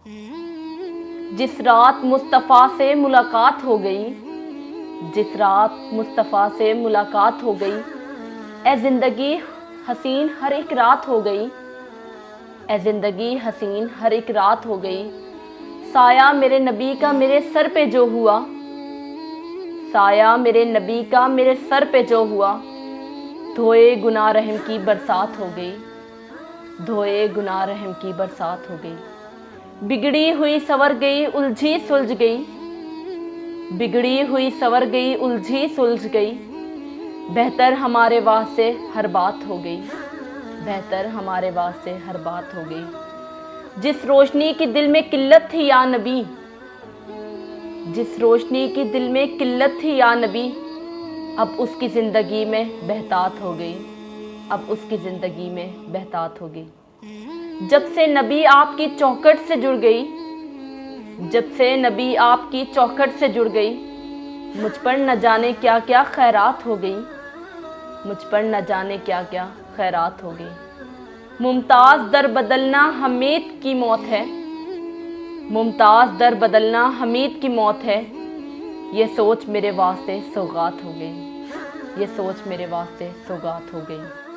जिस रात मुस्तफ़ा से मुलाकात हो गई, जिस रात मुस्तफ़ा से मुलाकात हो गई, ए ज़िंदगी हसीन हर एक रात हो गई, ए ज़िंदगी हसीन हर एक रात हो गई। साया मेरे नबी का मेरे सर पे जो हुआ, साया मेरे नबी का मेरे सर पे जो हुआ, धोए गुनाह रहम की बरसात हो गई, धोए गुनाह रहम की बरसात हो गई। बिगड़ी हुई सवर गई उलझी सुलझ गई, बिगड़ी हुई सवर गई उलझी सुलझ गई। बेहतर हमारे वास्ते हर बात हो गई, बेहतर हमारे वास्ते हर बात हो गई। जिस रोशनी की दिल में किल्लत थी या नबी, जिस रोशनी की दिल में किल्लत थी या नबी, अब उसकी ज़िंदगी में बहतात हो गई, अब उसकी ज़िंदगी में बहतात हो गई। जब से नबी आपकी चौखट से जुड़ गई, जब से नबी आपकी चौखट से जुड़ गई, मुझ पर न जाने क्या क्या खैरात हो गई, मुझ पर न जाने क्या क्या खैरात हो गई। मुमताज़ दर बदलना हमीद की मौत है, मुमताज़ दर बदलना हमीद की मौत है। ये सोच मेरे वास्ते सौगात हो गई, ये सोच मेरे वास्ते सौगात हो गई।